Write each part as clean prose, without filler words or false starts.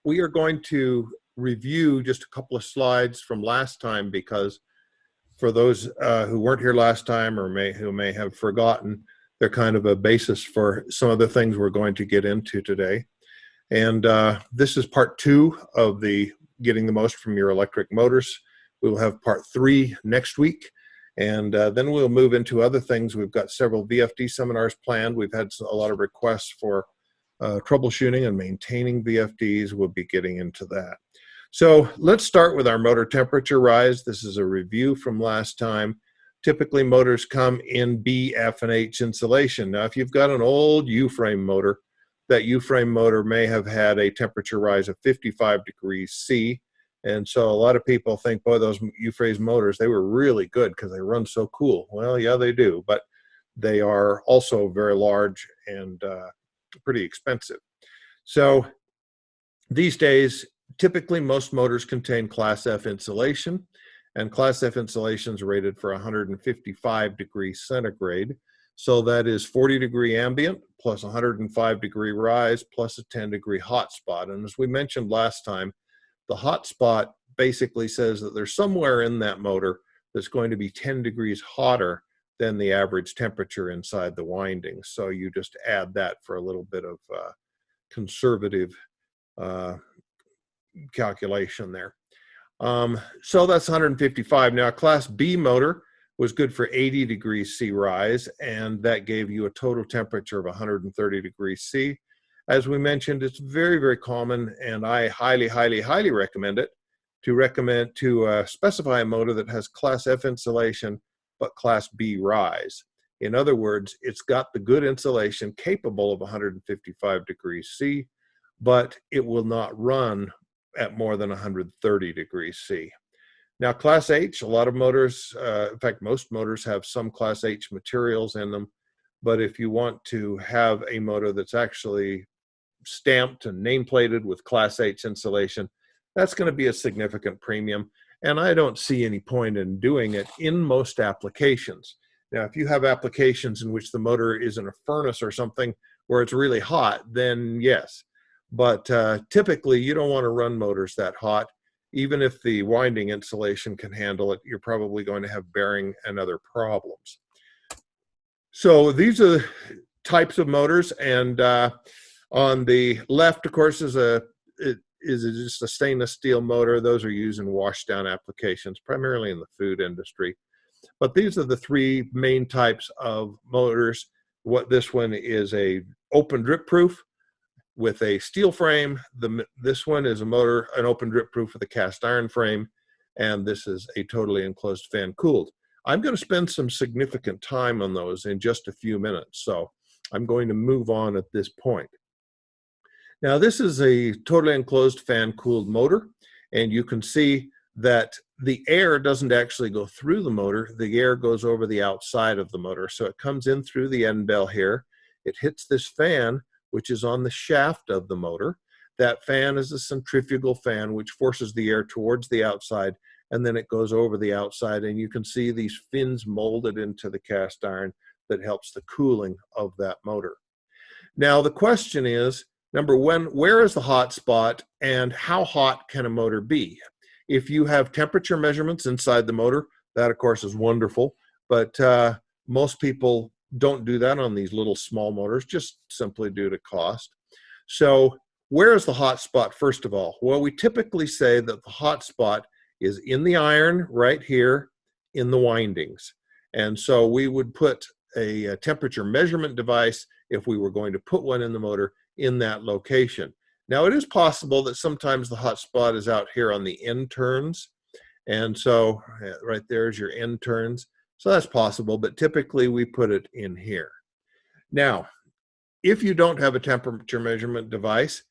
we are going to review just a couple of slides from last time, because for those who weren't here last time or who may have forgotten, they're kind of a basis for some of the things we're going to get into today. And this is part 2 of the getting the most from your electric motors. We will have part 3 next week, and then we'll move into other things. We've got several VFD seminars planned. We've had a lot of requests for troubleshooting and maintaining VFDs. We'll be getting into that. So let's start with our motor temperature rise. This is a review from last time. Typically motors come in B, F, and H insulation. Now if you've got an old U-frame motor, that U-frame motor may have had a temperature rise of 55 degrees C. And so a lot of people think, boy, those U-frame motors, they were really good because they run so cool. Well, yeah, they do, but they are also very large and pretty expensive. So these days, typically most motors contain Class F insulation, and Class F insulation is rated for 155 degrees centigrade. So that is 40 degree ambient plus 105 degree rise plus a 10 degree hot spot. And as we mentioned last time, the hot spot basically says that there's somewhere in that motor that's going to be 10 degrees hotter than the average temperature inside the windings. So you just add that for a little bit of conservative calculation there. So that's 155. Now, a Class B motor was good for 80 degrees C rise, and that gave you a total temperature of 130 degrees C. As we mentioned, it's very, very common, and I highly, highly, highly recommend it to specify a motor that has Class F insulation but Class B rise. In other words, it's got the good insulation capable of 155 degrees C, but it will not run at more than 130 degrees C. Now, Class H, a lot of motors, in fact, most motors have some Class H materials in them, but if you want to have a motor that's actually stamped and nameplated with Class H insulation, that's going to be a significant premium, and I don't see any point in doing it in most applications. Now, if you have applications in which the motor is in a furnace or something where it's really hot, then yes. But typically, you don't want to run motors that hot. Even if the winding insulation can handle it, you're probably going to have bearing and other problems. So these are types of motors, and on the left, of course, is just a stainless steel motor. Those are used in washdown applications, primarily in the food industry. But these are the 3 main types of motors. This one is a open drip proof with a steel frame. This one is a motor, an open drip proof with a cast iron frame, and this is a totally enclosed fan cooled. I'm going to spend some significant time on those in just a few minutes, so I'm going to move on at this point. Now, this is a totally enclosed fan cooled motor, and you can see that the air doesn't actually go through the motor. The air goes over the outside of the motor, so it comes in through the end bell here. It hits this fan, which is on the shaft of the motor. That fan is a centrifugal fan, which forces the air towards the outside, and then it goes over the outside, and you can see these fins molded into the cast iron that helps the cooling of that motor. Now, the question is, number one, where is the hot spot, and how hot can a motor be? If you have temperature measurements inside the motor, that, of course, is wonderful, but most people don't do that on these little small motors, just simply due to cost. So where is the hot spot, first of all? Well, we typically say that the hot spot is in the iron right here in the windings. And so we would put a temperature measurement device, if we were going to put one in the motor, in that location. Now, it is possible that sometimes the hot spot is out here on the end turns. And so right there is your end turns. So that's possible, but typically we put it in here. Now, if you don't have a temperature measurement device,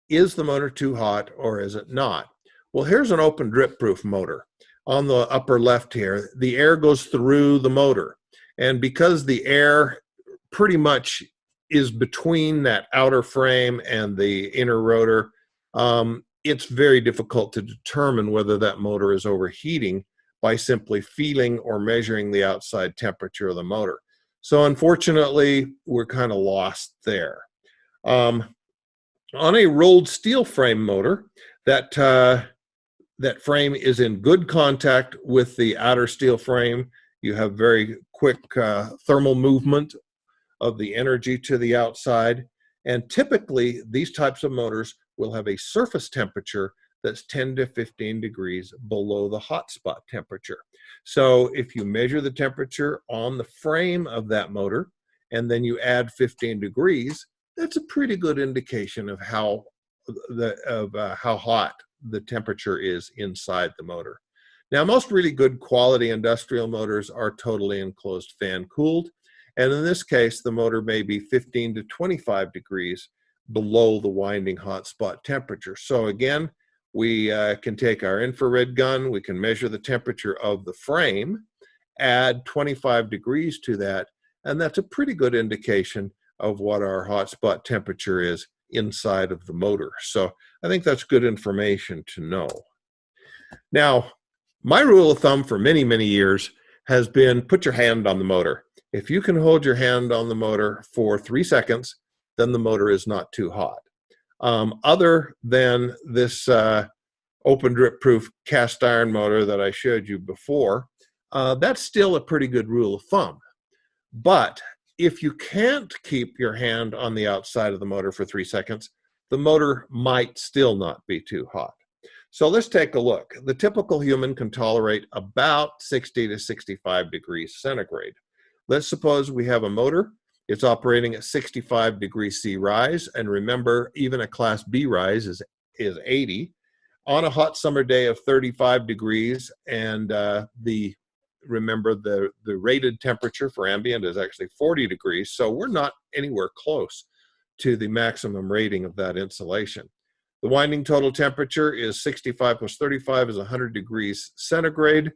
is the motor too hot or is it not? Well, here's an open drip proof motor. On the upper left here, the air goes through the motor. And because the air pretty much is between that outer frame and the inner rotor, it's very difficult to determine whether that motor is overheating by simply feeling or measuring the outside temperature of the motor. So unfortunately, we're kind of lost there. On a rolled steel frame motor, that that frame is in good contact with the outer steel frame. You have very quick thermal movement of the energy to the outside. And typically, these types of motors will have a surface temperature that's 10 to 15 degrees below the hotspot temperature. So if you measure the temperature on the frame of that motor, and then you add 15 degrees, that's a pretty good indication of how hot the temperature is inside the motor. Now, most really good quality industrial motors are totally enclosed fan cooled. And in this case, the motor may be 15 to 25 degrees below the winding hotspot temperature. So again, we can take our infrared gun, we can measure the temperature of the frame, add 25 degrees to that, and that's a pretty good indication of what our hotspot temperature is inside of the motor. So I think that's good information to know. Now, my rule of thumb for many, many years has been put your hand on the motor. If you can hold your hand on the motor for 3 seconds, then the motor is not too hot. Other than this open drip proof cast iron motor that I showed you before, that's still a pretty good rule of thumb. But if you can't keep your hand on the outside of the motor for 3 seconds, the motor might still not be too hot. So let's take a look. The typical human can tolerate about 60 to 65 degrees centigrade. Let's suppose we have a motor. It's operating at 65 degrees C rise. And remember, even a Class B rise is 80. On a hot summer day of 35 degrees, and remember the rated temperature for ambient is actually 40 degrees. So we're not anywhere close to the maximum rating of that insulation. The winding total temperature is 65 plus 35 is 100 degrees centigrade.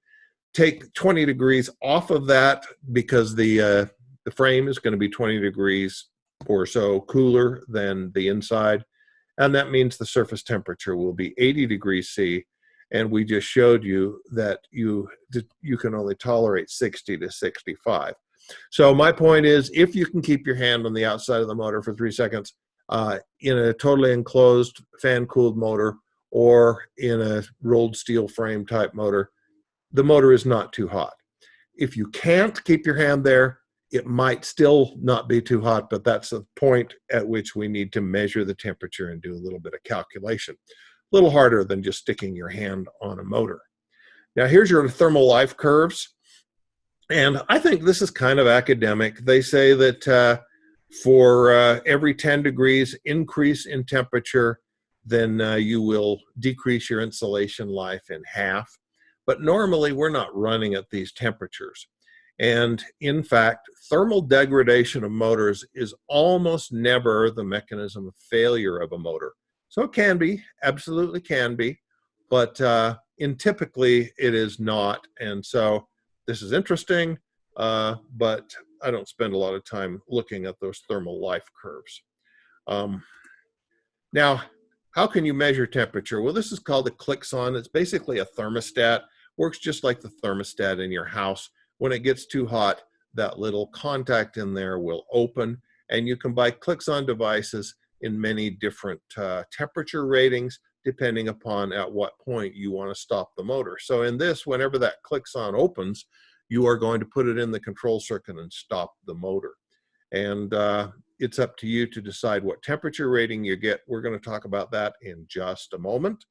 Take 20 degrees off of that because the frame is going to be 20 degrees or so cooler than the inside. And that means the surface temperature will be 80 degrees C. And we just showed you that you can only tolerate 60 to 65. So my point is, if you can keep your hand on the outside of the motor for 3 seconds, in a totally enclosed fan-cooled motor or in a rolled steel frame type motor, the motor is not too hot. If you can't keep your hand there, it might still not be too hot, but that's the point at which we need to measure the temperature and do a little bit of calculation. A little harder than just sticking your hand on a motor. Now here's your thermal life curves. And I think this is kind of academic. They say that for every 10 degrees increase in temperature, then you will decrease your insulation life in half. But normally we're not running at these temperatures. And in fact, thermal degradation of motors is almost never the mechanism of failure of a motor. So it can be, absolutely can be, but typically it is not. And so this is interesting, but I don't spend a lot of time looking at those thermal life curves. Now, how can you measure temperature? Well, this is called a Clix-on. It's basically a thermostat. Works just like the thermostat in your house. When it gets too hot, that little contact in there will open, and you can buy Clix-on devices in many different temperature ratings, depending upon at what point you want to stop the motor. So in this, whenever that Clix-on opens, you are going to put it in the control circuit and stop the motor. And it's up to you to decide what temperature rating you get. We're going to talk about that in just a moment.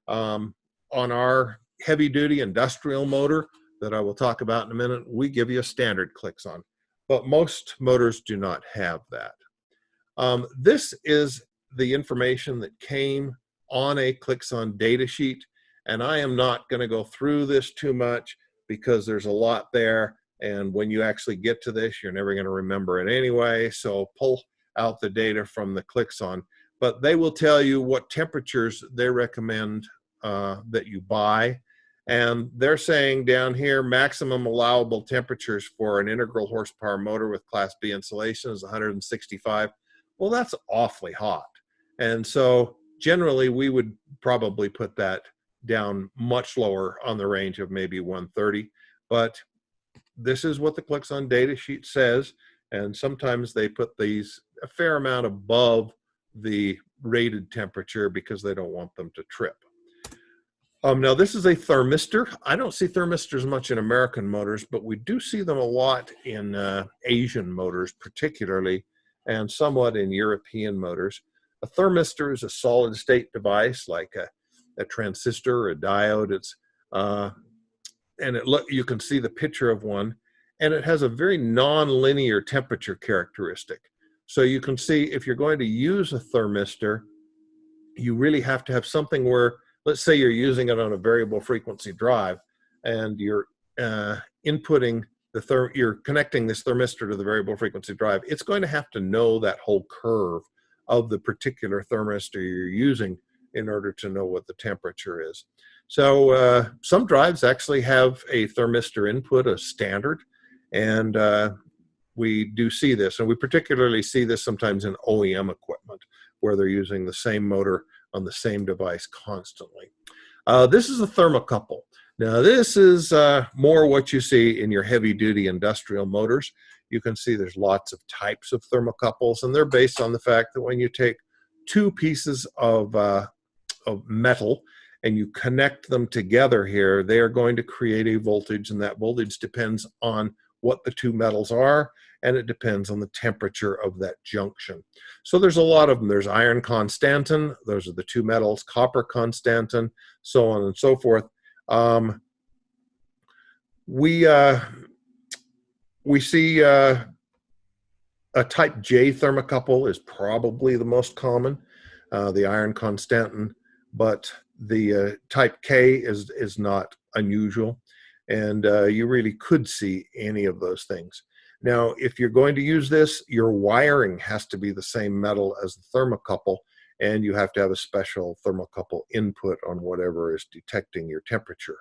On our heavy-duty industrial motor that I will talk about in a minute, we give you a standard Clix-on, but most motors do not have that. This is the information that came on a Clix-on data sheet, and I am not going to go through this too much because there's a lot there, and when you actually get to this, you're never going to remember it anyway, so pull out the data from the Clix-on. But they will tell you what temperatures they recommend that you buy, and they're saying down here maximum allowable temperatures for an integral horsepower motor with Class B insulation is 165. Well, that's awfully hot. And so generally we would probably put that down much lower on the range of maybe 130. But this is what the Clix-on data sheet says. And sometimes they put these a fair amount above the rated temperature because they don't want them to trip. Now this is a thermistor. I don't see thermistors much in American motors, but we do see them a lot in Asian motors particularly, and somewhat in European motors. A thermistor is a solid state device like a transistor or a diode. It's and you can see the picture of one, and it has a very non-linear temperature characteristic. So you can see if you're going to use a thermistor, you really have to have something where, let's say you're using it on a variable frequency drive, and you're inputting you're connecting this thermistor to the variable frequency drive. It's going to have to know that whole curve of the particular thermistor you're using in order to know what the temperature is. So some drives actually have a thermistor input, a standard, and we do see this, and we particularly see this sometimes in OEM equipment where they're using the same motor on the same device constantly. This is a thermocouple. Now this is more what you see in your heavy-duty industrial motors. You can see there's lots of types of thermocouples, and they're based on the fact that when you take two pieces of metal and you connect them together here, they are going to create a voltage, and that voltage depends on what the two metals are, and it depends on the temperature of that junction. So there's a lot of them. There's iron constantan, those are the two metals, copper constantan, so on and so forth. We see a type J thermocouple is probably the most common, the iron constantan, but the type K is not unusual, and you really could see any of those things. Now, if you're going to use this, your wiring has to be the same metal as the thermocouple, and you have to have a special thermocouple input on whatever is detecting your temperature.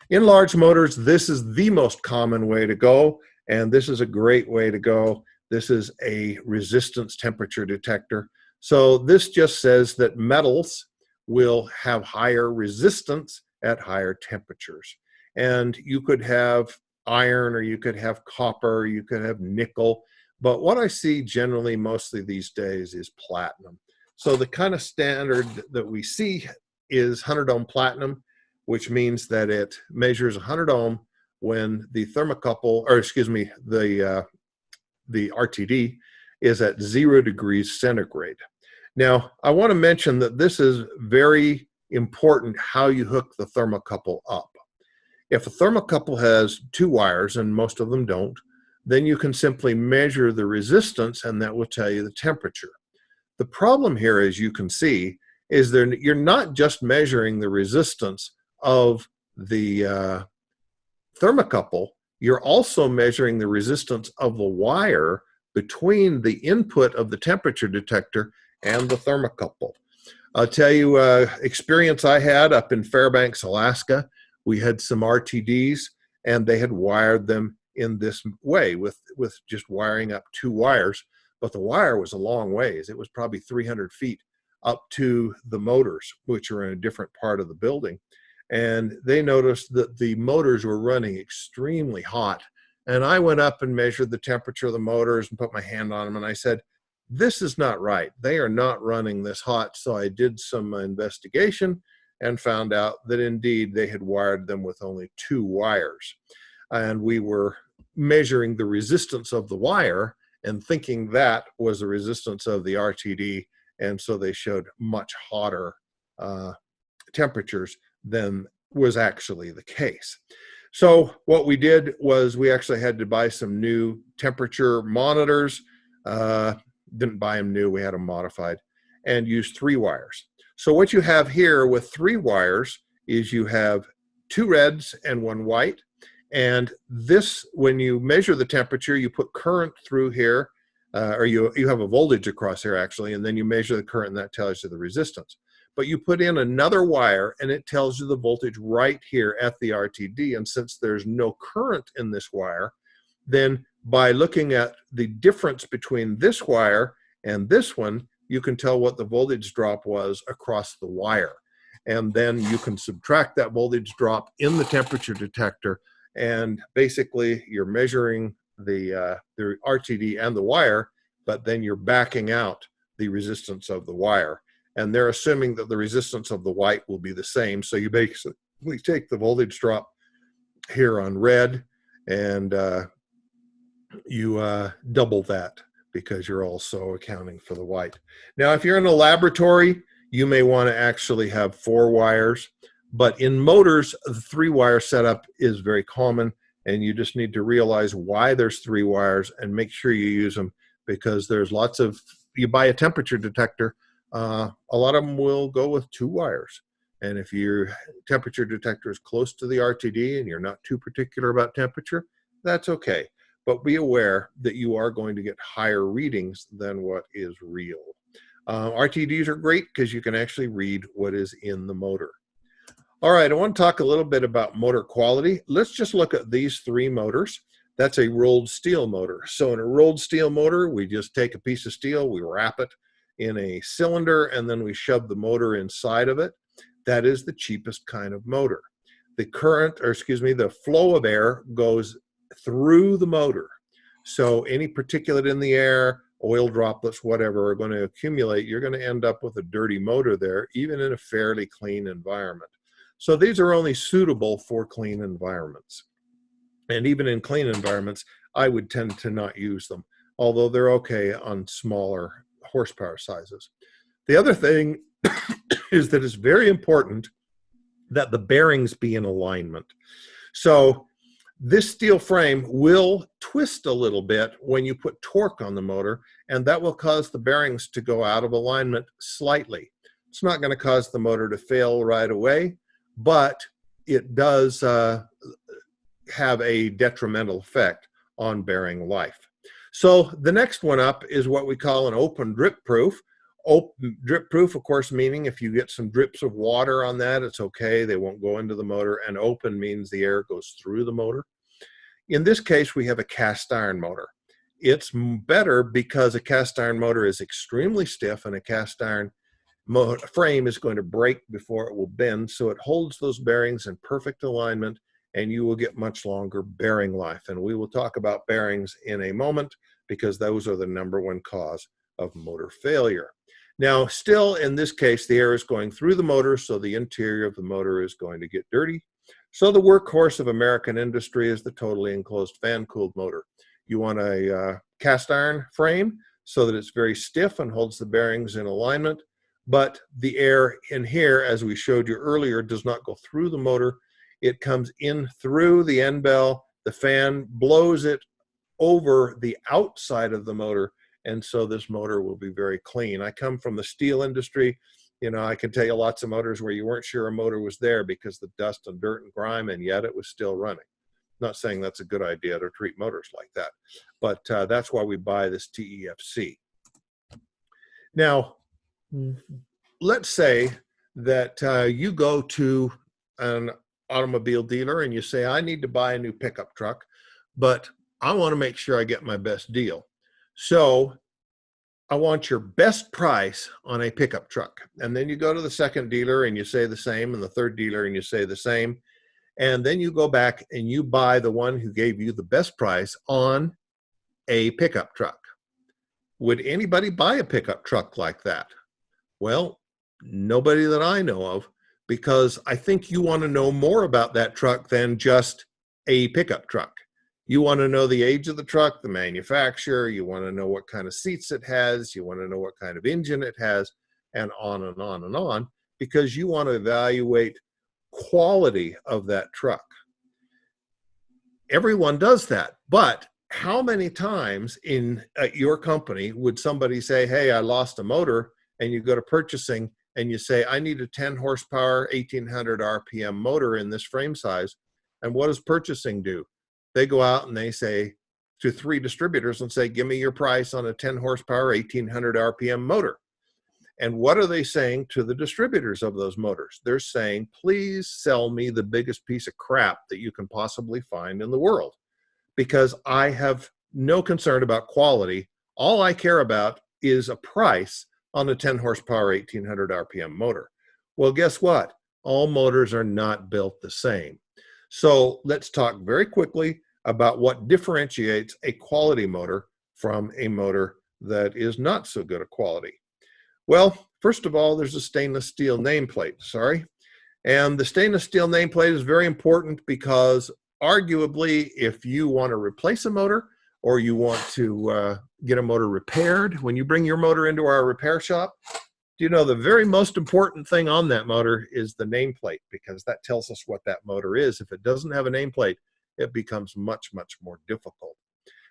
In large motors, this is the most common way to go, and this is a great way to go. This is a resistance temperature detector. So this just says that metals will have higher resistance at higher temperatures. And you could have iron, or you could have copper, you could have nickel, but what I see generally mostly these days is platinum. So the kind of standard that we see is 100 ohm platinum, which means that it measures 100 ohm when the thermocouple, or excuse me, the RTD is at 0 degrees centigrade. Now, I want to mention that this is very important how you hook the thermocouple up. If a thermocouple has two wires, and most of them don't, then you can simply measure the resistance, and that will tell you the temperature. The problem here, as you can see, is you're not just measuring the resistance of the thermocouple, you're also measuring the resistance of the wire between the input of the temperature detector and the thermocouple. I'll tell you experience I had up in Fairbanks, Alaska. We had some RTDs, and they had wired them in this way with just wiring up two wires, but the wire was a long ways. It was probably 300 feet up to the motors, which are in a different part of the building. And they noticed that the motors were running extremely hot. And I went up and measured the temperature of the motors and put my hand on them, and I said, this is not right. They are not running this hot. So I did some investigation and found out that indeed they had wired them with only two wires. And we were measuring the resistance of the wire and thinking that was the resistance of the RTD. And so they showed much hotter temperatures than was actually the case. So what we did was we actually had to buy some new temperature monitors. Didn't buy them new, we had them modified, and used 3 wires. So what you have here with 3 wires is you have 2 reds and 1 white. And this, when you measure the temperature, you put current through here, or you have a voltage across here actually, and then you measure the current, and that tells you the resistance. But you put in another wire and it tells you the voltage right here at the RTD. And since there's no current in this wire, then by looking at the difference between this wire and this one, you can tell what the voltage drop was across the wire. And then you can subtract that voltage drop in the temperature detector, and basically you're measuring the RTD and the wire, but then you're backing out the resistance of the wire. And they're assuming that the resistance of the white will be the same. So you basically take the voltage drop here on red and you double that, because you're also accounting for the white. Now, if you're in a laboratory, you may want to actually have 4 wires, but in motors, the 3-wire setup is very common, and you just need to realize why there's 3 wires and make sure you use them, because there's lots of, you buy a temperature detector, a lot of them will go with 2 wires. And if your temperature detector is close to the RTD and you're not too particular about temperature, that's okay. But be aware that you are going to get higher readings than what is real. RTDs are great because you can actually read what is in the motor. All right, I want to talk a little bit about motor quality. Let's just look at these 3 motors. That's a rolled steel motor. So in a rolled steel motor, we just take a piece of steel, we wrap it in a cylinder, and then we shove the motor inside of it. That is the cheapest kind of motor. The current, or excuse me, the flow of air goes through the motor. So any particulate in the air, oil droplets, whatever, are going to accumulate. You're going to end up with a dirty motor there, even in a fairly clean environment. So these are only suitable for clean environments. And even in clean environments, I would tend to not use them, although they're okay on smaller horsepower sizes. The other thing is that it's very important that the bearings be in alignment. So this steel frame will twist a little bit when you put torque on the motor, and that will cause the bearings to go out of alignment slightly. It's not going to cause the motor to fail right away, but it does have a detrimental effect on bearing life. So the next one up is what we call an open drip proof. Open drip proof, of course, meaning if you get some drips of water on that, it's okay. They won't go into the motor. And open means the air goes through the motor. In this case, we have a cast iron motor. It's better because a cast iron motor is extremely stiff, and a cast iron frame is going to break before it will bend. So it holds those bearings in perfect alignment, and you will get much longer bearing life. And we will talk about bearings in a moment, because those are the #1 cause of motor failure. Now, still in this case, the air is going through the motor, so the interior of the motor is going to get dirty. So the workhorse of American industry is the totally enclosed fan-cooled motor. You want a cast iron frame so that it's very stiff and holds the bearings in alignment, but the air in here, as we showed you earlier, does not go through the motor. It comes in through the end bell. The fan blows it over the outside of the motor, and so this motor will be very clean. I come from the steel industry. You know, I can tell you lots of motors where you weren't sure a motor was there because the dust and dirt and grime, and yet it was still running. Not saying that's a good idea to treat motors like that, but that's why we buy this TEFC. Now, let's say that you go to an automobile dealer and you say, I need to buy a new pickup truck, but I want to make sure I get my best deal. So I want your best price on a pickup truck. And then you go to the second dealer and you say the same, and the third dealer and you say the same. And then you go back and you buy the one who gave you the best price on a pickup truck. Would anybody buy a pickup truck like that? Well, nobody that I know of, because I think you want to know more about that truck than just a pickup truck. You want to know the age of the truck, the manufacturer, you want to know what kind of seats it has, you want to know what kind of engine it has, and on and on and on, because you want to evaluate quality of that truck. Everyone does that, but how many times at your company would somebody say, hey, I lost a motor, and you go to purchasing and you say, I need a 10 horsepower, 1800 RPM motor in this frame size. And what does purchasing do? They go out and they say to 3 distributors and say, give me your price on a 10 horsepower, 1800 RPM motor. And what are they saying to the distributors of those motors? They're saying, please sell me the biggest piece of crap that you can possibly find in the world, because I have no concern about quality. All I care about is a price on a 10 horsepower, 1800 RPM motor. Well, guess what? All motors are not built the same. So let's talk very quickly about what differentiates a quality motor from a motor that is not so good a quality. Well, first of all, there's a stainless steel nameplate, sorry. And the stainless steel nameplate is very important because arguably, if you want to replace a motor or you want to get a motor repaired, when you bring your motor into our repair shop, do you know the very most important thing on that motor is the nameplate, because that tells us what that motor is. If it doesn't have a nameplate, it becomes much, much more difficult.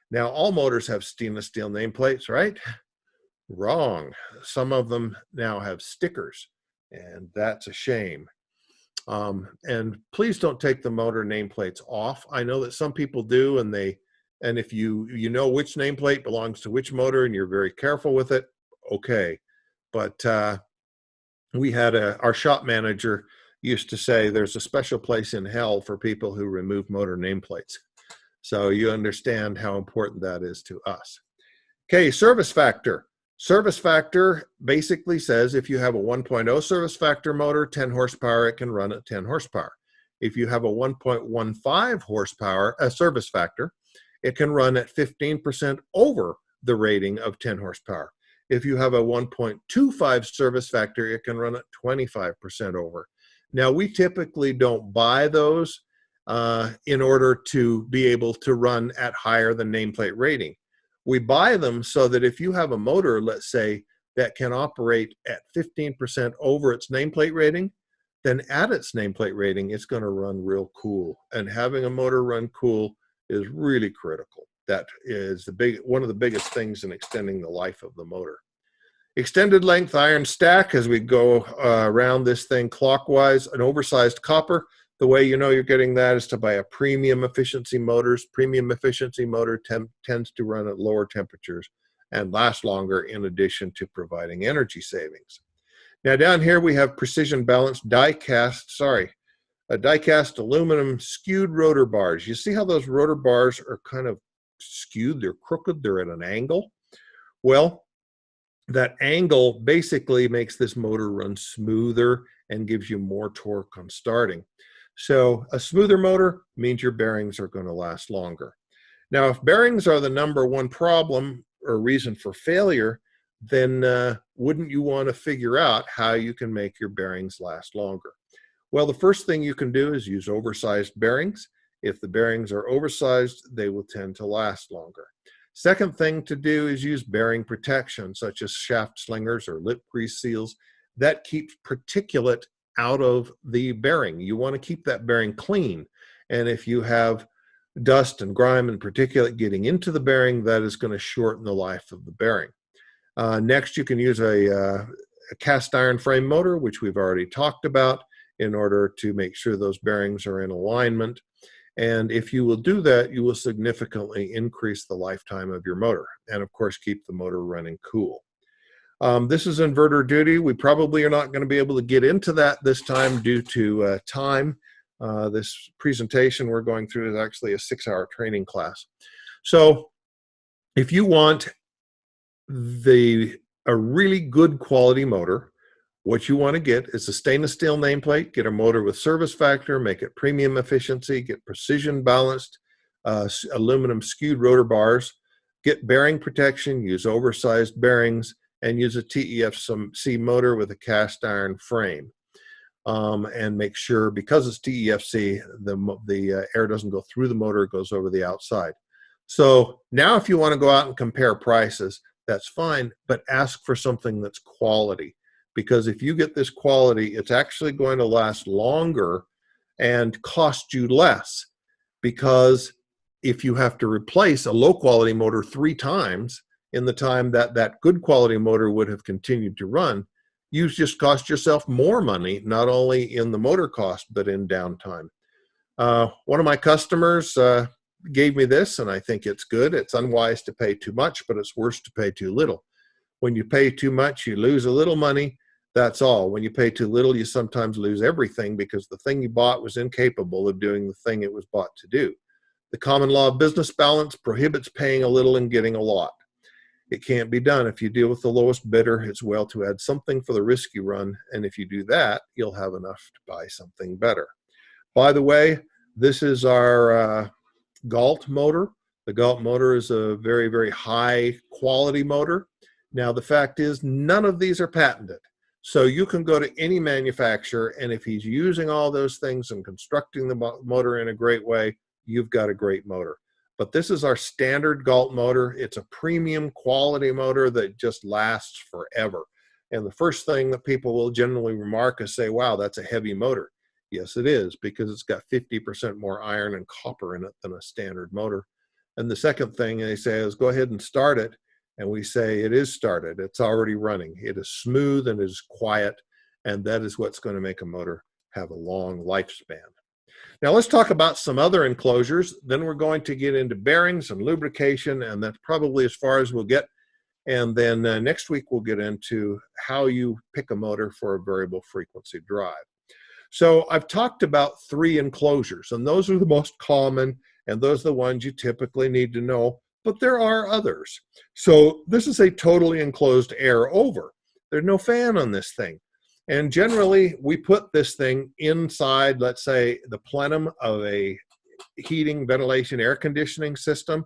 Now, all motors have stainless steel nameplates, right? Wrong. Some of them now have stickers, and that's a shame. And please don't take the motor nameplates off. I know that some people do, and if you know which nameplate belongs to which motor and you're very careful with it, okay. But we had our shop manager used to say there's a special place in hell for people who remove motor nameplates. So you understand how important that is to us. Okay, service factor. Service factor basically says if you have a 1.0 service factor motor, 10 horsepower, it can run at 10 horsepower. If you have a 1.15 horsepower service factor, it can run at 15% over the rating of 10 horsepower. If you have a 1.25 service factor, it can run at 25% over. Now, we typically don't buy those in order to be able to run at higher than nameplate rating. We buy them so that if you have a motor, let's say, that can operate at 15% over its nameplate rating, then at its nameplate rating, it's going to run real cool. And having a motor run cool is really critical. That is one of the biggest things in extending the life of the motor. Extended length iron stack, as we go around this thing clockwise, an oversized copper. The way you know you're getting that is to buy a premium efficiency motors. Premium efficiency motor tends to run at lower temperatures and last longer, in addition to providing energy savings. Now down here we have precision balanced die-cast aluminum skewed rotor bars. You see how those rotor bars are kind of skewed? They're crooked, they're at an angle. Well, that angle basically makes this motor run smoother and gives you more torque on starting. So a smoother motor means your bearings are going to last longer. Now, if bearings are the number one problem or reason for failure, then wouldn't you want to figure out how you can make your bearings last longer? Well, the first thing you can do is use oversized bearings. If the bearings are oversized, they will tend to last longer. Second thing to do is use bearing protection, such as shaft slingers or lip grease seals. That keeps particulate out of the bearing. You want to keep that bearing clean. And if you have dust and grime and particulate getting into the bearing, that is going to shorten the life of the bearing. Next, you can use a cast iron frame motor, which we've already talked about, in order to make sure those bearings are in alignment. And if you will do that, you will significantly increase the lifetime of your motor. And of course, keep the motor running cool. This is inverter duty. We probably are not going to be able to get into that this time due to time. This presentation we're going through is actually a 6-hour training class. So if you want a really good quality motor, what you want to get is a stainless steel nameplate, get a motor with service factor, make it premium efficiency, get precision balanced aluminum skewed rotor bars, get bearing protection, use oversized bearings, and use a TEFC motor with a cast iron frame. And make sure, because it's TEFC, the air doesn't go through the motor, it goes over the outside. So now if you want to go out and compare prices, that's fine, but ask for something that's quality. Because if you get this quality, it's actually going to last longer and cost you less. Because if you have to replace a low quality motor 3 times in the time that that good quality motor would have continued to run, you just cost yourself more money, not only in the motor cost, but in downtime. One of my customers gave me this, and I think it's good. It's unwise to pay too much, but it's worse to pay too little. When you pay too much, you lose a little money. That's all. When you pay too little, you sometimes lose everything because the thing you bought was incapable of doing the thing it was bought to do. The common law of business balance prohibits paying a little and getting a lot. It can't be done. If you deal with the lowest bidder, it's well to add something for the risk you run. And if you do that, you'll have enough to buy something better. By the way, this is our Galt motor. The Galt motor is a very, very high quality motor. Now, the fact is, none of these are patented. So you can go to any manufacturer, and if he's using all those things and constructing the motor in a great way, you've got a great motor. But this is our standard Galt motor. It's a premium quality motor that just lasts forever. And the first thing that people will generally remark is say, wow, that's a heavy motor. Yes, it is, because it's got 50% more iron and copper in it than a standard motor. And the second thing they say is, go ahead and start it. And we say, it is started. It's already running. It is smooth and it is quiet. And that is what's going to make a motor have a long lifespan. Now let's talk about some other enclosures. Then we're going to get into bearings and lubrication, and that's probably as far as we'll get. And then next week we'll get into how you pick a motor for a variable frequency drive. So I've talked about 3 enclosures, and those are the most common, and those are the ones you typically need to know, but there are others. So this is a totally enclosed air over. There's no fan on this thing. And generally, we put this thing inside, let's say, the plenum of a heating, ventilation, air conditioning system.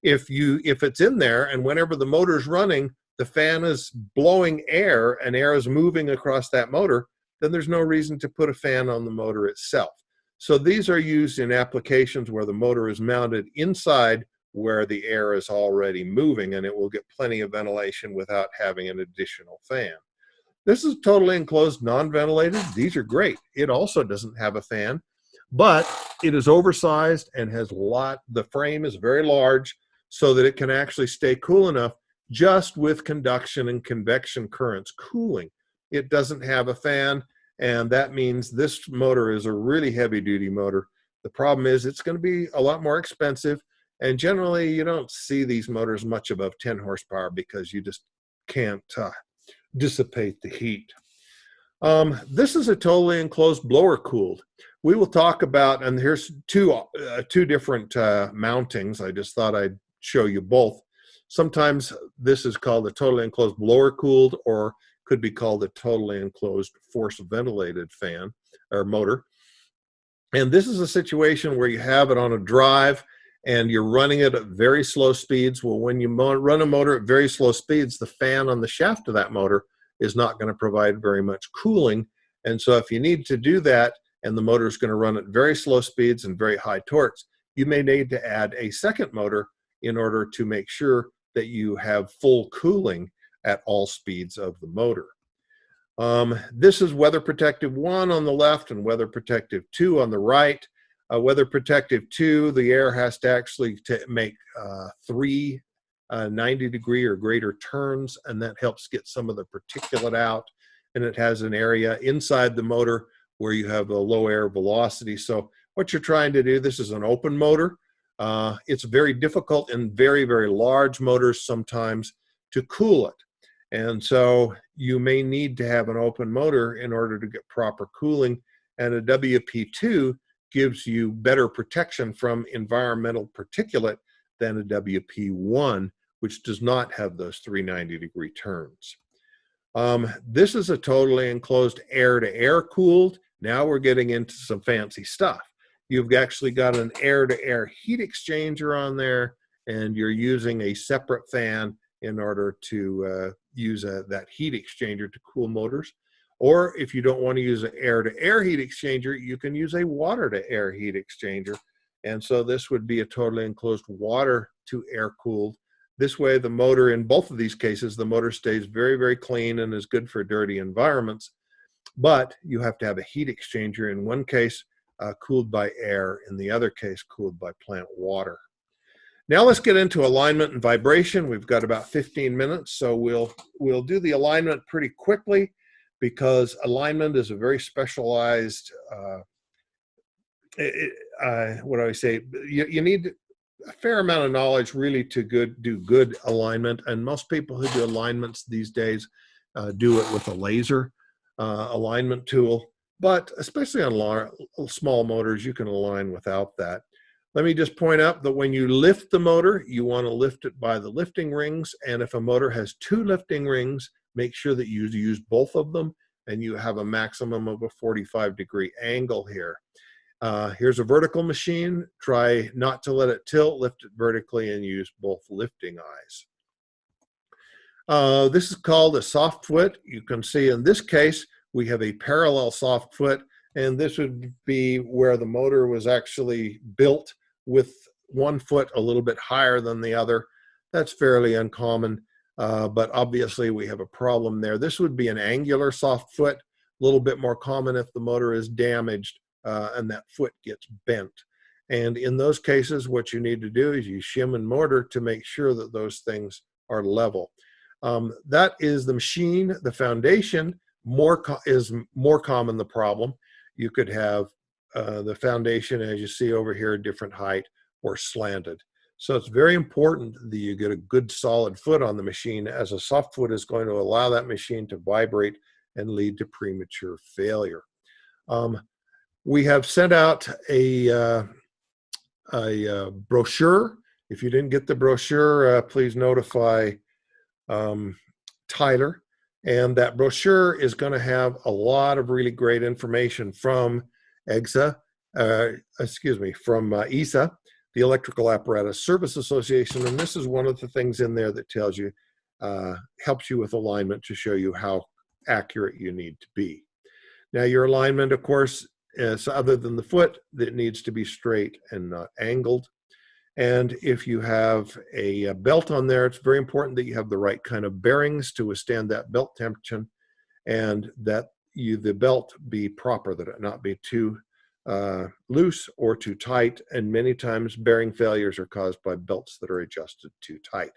If it's in there and whenever the motor's running, the fan is blowing air and air is moving across that motor, then there's no reason to put a fan on the motor itself. So these are used in applications where the motor is mounted inside where the air is already moving, and it will get plenty of ventilation without having an additional fan. This is totally enclosed, non-ventilated. These are great. It also doesn't have a fan, but it is oversized and has the frame is very large so that it can actually stay cool enough just with conduction and convection currents cooling. It doesn't have a fan, and that means this motor is a really heavy-duty motor. The problem is it's going to be a lot more expensive, and generally you don't see these motors much above 10 horsepower because you just can't dissipate the heat. This is a totally enclosed blower cooled. We will talk about, and here's two different mountings. I just thought I'd show you both. Sometimes this is called a totally enclosed blower cooled, or could be called a totally enclosed force ventilated fan or motor. And this is a situation where you have it on a drive and you're running it at very slow speeds. Well, when you run a motor at very slow speeds, the fan on the shaft of that motor is not going to provide very much cooling. And so if you need to do that and the motor is going to run at very slow speeds and very high torques, you may need to add a second motor in order to make sure that you have full cooling at all speeds of the motor. This is Weather Protective 1 on the left and Weather Protective 2 on the right. Weather Protective 2, the air has to actually make 3 90-degree or greater turns, and that helps get some of the particulate out. And it has an area inside the motor where you have a low air velocity. So what you're trying to do, this is an open motor. It's very difficult in very, very large motors sometimes to cool it. And so you may need to have an open motor in order to get proper cooling. And a WP2 gives you better protection from environmental particulate than a WP1, which does not have those 390-degree turns. This is a totally enclosed air-to-air cooled. Now we're getting into some fancy stuff. You've actually got an air-to-air heat exchanger on there, and you're using a separate fan in order to use that heat exchanger to cool motors. Or if you don't want to use an air-to-air heat exchanger, you can use a water-to-air heat exchanger. And so this would be a totally enclosed water-to-air cooled. This way, the motor, in both of these cases, the motor stays very, very clean and is good for dirty environments. But you have to have a heat exchanger in one case cooled by air, in the other case cooled by plant water. Now let's get into alignment and vibration. We've got about 15 minutes, so we'll do the alignment pretty quickly because alignment is a very specialized, what do I say? You need a fair amount of knowledge really to do good alignment, and most people who do alignments these days do it with a laser alignment tool, but especially on small motors, you can align without that. Let me just point out that when you lift the motor, you want to lift it by the lifting rings, and if a motor has 2 lifting rings, make sure that you use both of them, and you have a maximum of a 45-degree angle here. Here's a vertical machine. Try not to let it tilt, lift it vertically, and use both lifting eyes. This is called a soft foot. You can see in this case, we have a parallel soft foot, and this would be where the motor was actually built with one foot a little bit higher than the other. That's fairly uncommon, but obviously we have a problem there. This would be an angular soft foot, a little bit more common if the motor is damaged and that foot gets bent. And in those cases, what you need to do is you shim and mortar to make sure that those things are level. That is the machine. The foundation is more common the problem. You could have the foundation, as you see over here, different height or slanted. So it's very important that you get a good solid foot on the machine, as a soft foot is going to allow that machine to vibrate and lead to premature failure. We have sent out a brochure. If you didn't get the brochure, please notify Tyler. And that brochure is going to have a lot of really great information from ESA, the Electrical Apparatus Service Association. And this is one of the things in there that tells you, helps you with alignment to show you how accurate you need to be. Now, your alignment, of course, is, other than the foot, that needs to be straight and not angled. And if you have a belt on there, it's very important that you have the right kind of bearings to withstand that belt tension, and that the belt be proper, that it not be too loose or too tight. And many times bearing failures are caused by belts that are adjusted too tight.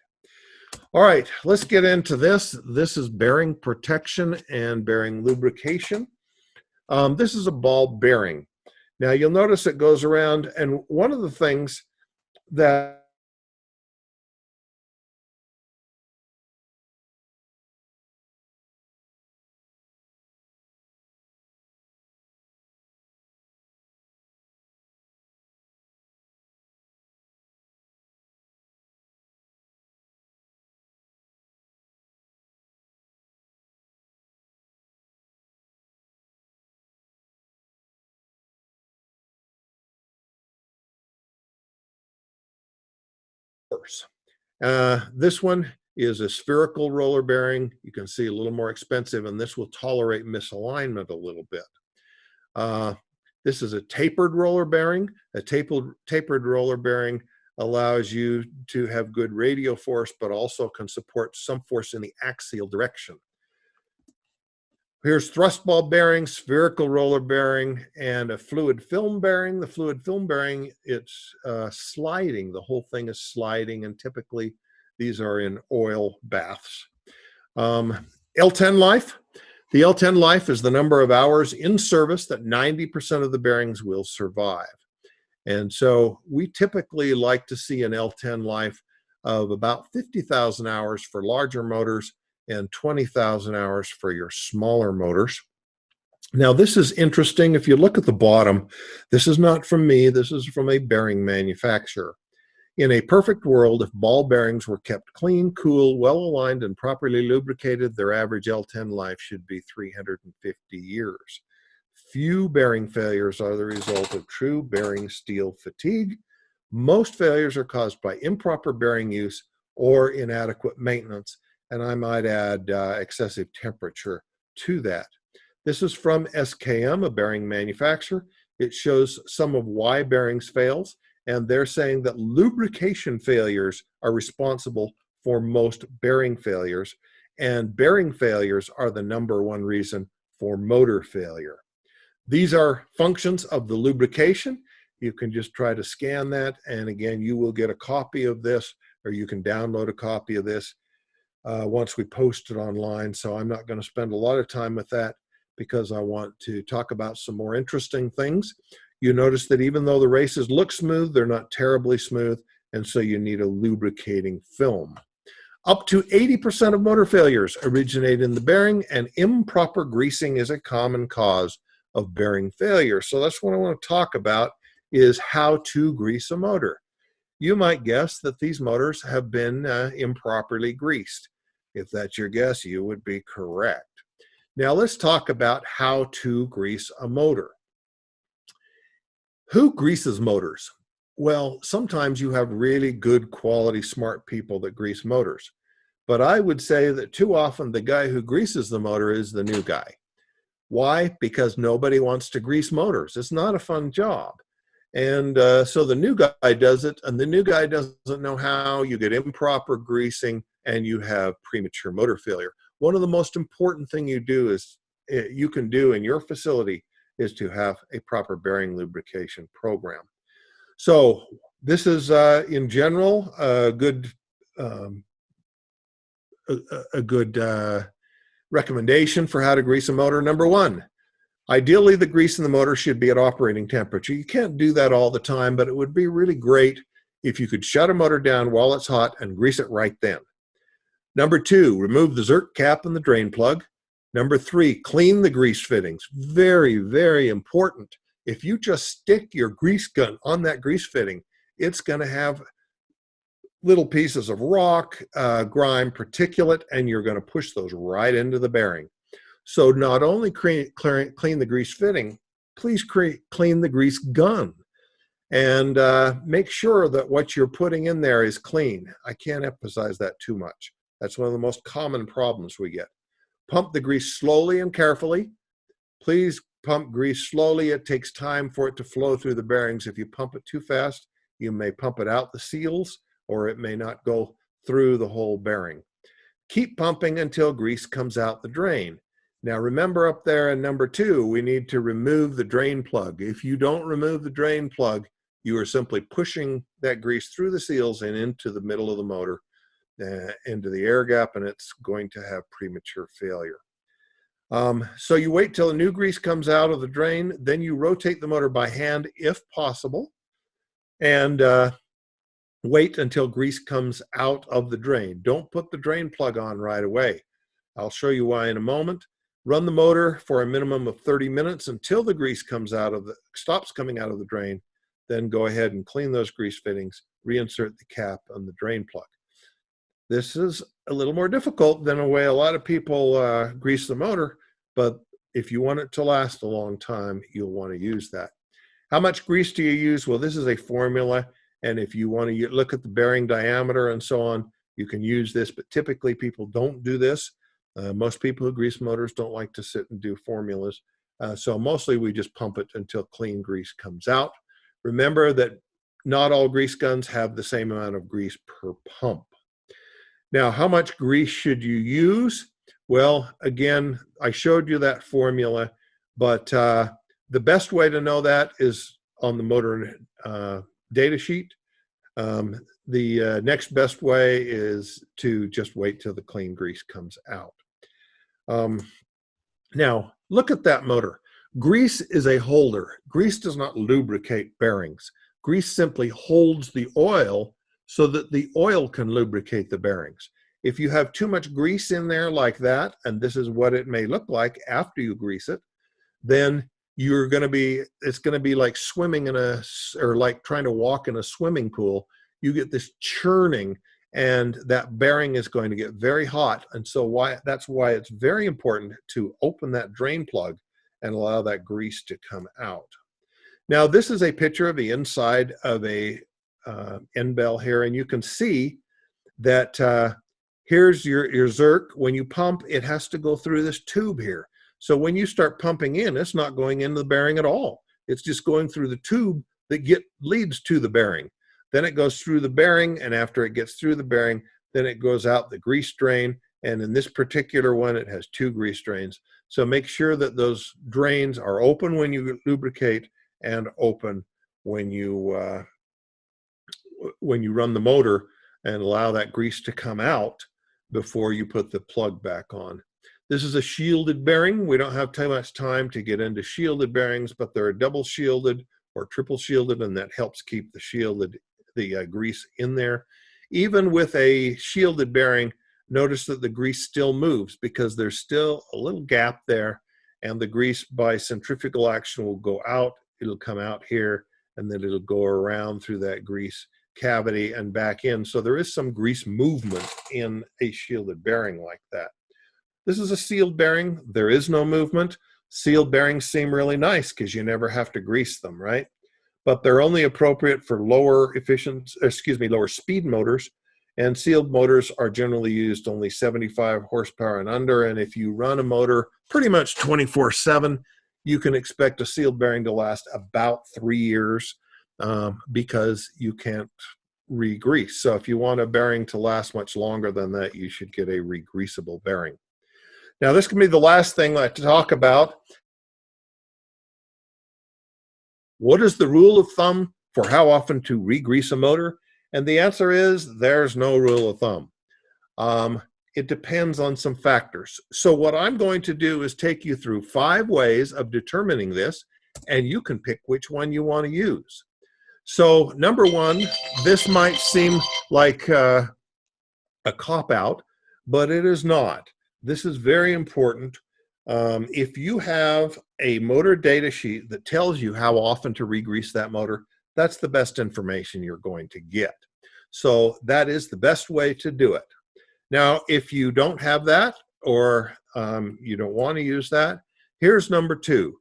All right, let's get into this. This is bearing protection and bearing lubrication. This is a ball bearing. Now you'll notice it goes around, and one of the things that this one is a spherical roller bearing. You can see a little more expensive, and this will tolerate misalignment a little bit. This is a tapered roller bearing. A tapered roller bearing allows you to have good radial force, but also can support some force in the axial direction. Here's thrust ball bearing, spherical roller bearing, and a fluid film bearing. The fluid film bearing, it's sliding. The whole thing is sliding, and typically these are in oil baths. L10 life. The L10 life is the number of hours in service that 90% of the bearings will survive. And so we typically like to see an L10 life of about 50,000 hours for larger motors and 20,000 hours for your smaller motors. Now, this is interesting. If you look at the bottom, this is not from me. This is from a bearing manufacturer. In a perfect world, if ball bearings were kept clean, cool, well aligned, and properly lubricated, their average L10 life should be 350 years. Few bearing failures are the result of true bearing steel fatigue. Most failures are caused by improper bearing use or inadequate maintenance, and I might add excessive temperature to that. This is from SKM, a bearing manufacturer. It shows some of why bearings fails, and they're saying that lubrication failures are responsible for most bearing failures, and bearing failures are the #1 reason for motor failure. These are functions of the lubrication. You can just try to scan that, and again, you will get a copy of this, or you can download a copy of this once we post it online. So I'm not going to spend a lot of time with that because I want to talk about some more interesting things. You notice that even though the races look smooth, they're not terribly smooth, and so you need a lubricating film. Up to 80% of motor failures originate in the bearing, and improper greasing is a common cause of bearing failure. So that's what I want to talk about, is how to grease a motor. You might guess that these motors have been improperly greased. If that's your guess, you would be correct. Now let's talk about how to grease a motor. Who greases motors? Well, sometimes you have really good quality, smart people that grease motors. But I would say that too often the guy who greases the motor is the new guy. Why? Because nobody wants to grease motors. It's not a fun job. And so the new guy does it, and the new guy doesn't know how. You get improper greasing, and you have premature motor failure. One of the most important thing you can do in your facility is to have a proper bearing lubrication program. So this is, in general, a good recommendation for how to grease a motor. Number one, ideally the grease in the motor should be at operating temperature. You can't do that all the time, but it would be really great if you could shut a motor down while it's hot and grease it right then. Number two, remove the zerk cap and the drain plug. Number three, clean the grease fittings. Very, very important. If you just stick your grease gun on that grease fitting, it's going to have little pieces of rock, grime, particulate, and you're going to push those right into the bearing. So not only clean the grease fitting, please clean the grease gun. And make sure that what you're putting in there is clean. I can't emphasize that too much. That's one of the most common problems we get. Pump the grease slowly and carefully. Please pump grease slowly. It takes time for it to flow through the bearings. If you pump it too fast, you may pump it out the seals, or it may not go through the whole bearing. Keep pumping until grease comes out the drain. Now remember up there in number two, we need to remove the drain plug. If you don't remove the drain plug, you are simply pushing that grease through the seals and into the middle of the motor, into the air gap, and it's going to have premature failure. So you wait till the new grease comes out of the drain, then you rotate the motor by hand if possible, and wait until grease comes out of the drain. Don't put the drain plug on right away. I'll show you why in a moment. Run the motor for a minimum of 30 minutes until the grease stops coming out of the drain. Then go ahead and clean those grease fittings, reinsert the cap on the drain plug. This is a little more difficult than the way a lot of people grease the motor, but if you want it to last a long time, you'll want to use that. How much grease do you use? Well, this is a formula, and if you want to look at the bearing diameter and so on, you can use this, but typically people don't do this. Most people who grease motors don't like to sit and do formulas, so mostly we just pump it until clean grease comes out. Remember that not all grease guns have the same amount of grease per pump. Now, how much grease should you use? Well, again, I showed you that formula, but the best way to know that is on the motor data sheet. The next best way is to just wait till the clean grease comes out. Now, look at that motor. Grease is a holder. Grease does not lubricate bearings. Grease simply holds the oil so that the oil can lubricate the bearings. If you have too much grease in there like that, and this is what it may look like after you grease it, then it's going to be like swimming or like trying to walk in a swimming pool. You get this churning, and that bearing is going to get very hot. And so that's why it's very important to open that drain plug and allow that grease to come out. Now, this is a picture of the inside of a end bell here, and you can see that here's your zerk. When you pump, it has to go through this tube here. So when you start pumping in, it's not going into the bearing at all. It's just going through the tube that leads to the bearing. Then it goes through the bearing, and after it gets through the bearing, then it goes out the grease drain. And in this particular one, it has 2 grease drains. So make sure that those drains are open when you lubricate and open when you run the motor, and allow that grease to come out before you put the plug back on. This is a shielded bearing. We don't have too much time to get into shielded bearings, but they're double shielded or triple shielded, and that helps keep the grease in there. Even with a shielded bearing, notice that the grease still moves because there's still a little gap there, and the grease by centrifugal action will go out. It'll come out here, and then it'll go around through that grease cavity and back in. So there is some grease movement in a shielded bearing like that. This is a sealed bearing. There is no movement. Sealed bearings seem really nice because you never have to grease them, right? But they're only appropriate for lower speed motors. And sealed motors are generally used only 75 horsepower and under. And if you run a motor pretty much 24/7, you can expect a sealed bearing to last about 3 years because you can't re-grease. So if you want a bearing to last much longer than that, you should get a re-greasable bearing. Now, this can be the last thing I like to talk about. What is the rule of thumb for how often to re-grease a motor? And the answer is there's no rule of thumb. It depends on some factors. So what I'm going to do is take you through 5 ways of determining this, and you can pick which one you want to use. So number 1, this might seem like a cop-out, but it is not. This is very important. If you have a motor data sheet that tells you how often to re-grease that motor, that's the best information you're going to get. So that is the best way to do it. Now, if you don't have that, or you don't want to use that, here's number 2.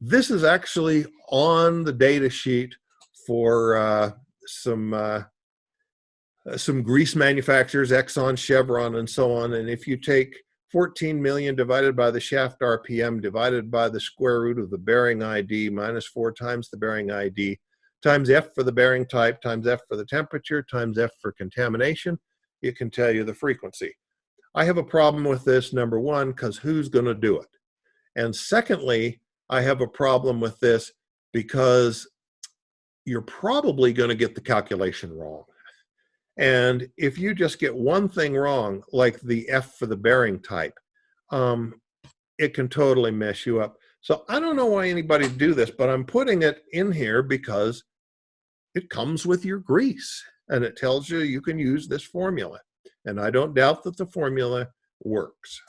This is actually on the data sheet for some grease manufacturers, Exxon, Chevron, and so on. And if you take 14 million divided by the shaft RPM divided by the square root of the bearing ID minus 4 times the bearing ID times F for the bearing type times F for the temperature times F for contamination, it can tell you the frequency. I have a problem with this, number 1, because who's going to do it? And secondly, I have a problem with this because you're probably going to get the calculation wrong. And if you just get one thing wrong, like the F for the bearing type, it can totally mess you up. So I don't know why anybody do this, but I'm putting it in here because it comes with your grease and it tells you you can use this formula. And I don't doubt that the formula works.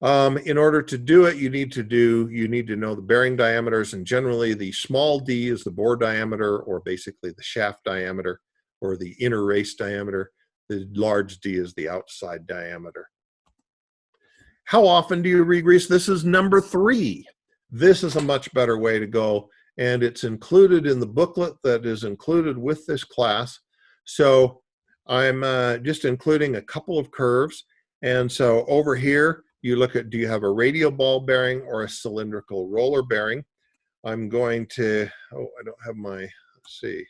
In order to do it, you need to know the bearing diameters, and generally the small d is the bore diameter, or basically the shaft diameter, or the inner race diameter. The large D is the outside diameter. How often do you re-grease? This is number 3. This is a much better way to go, and it's included in the booklet that is included with this class. So I'm just including a couple of curves. And so over here, you look at, do you have a radial ball bearing or a cylindrical roller bearing? I'm going to, oh, I don't have my, let's see.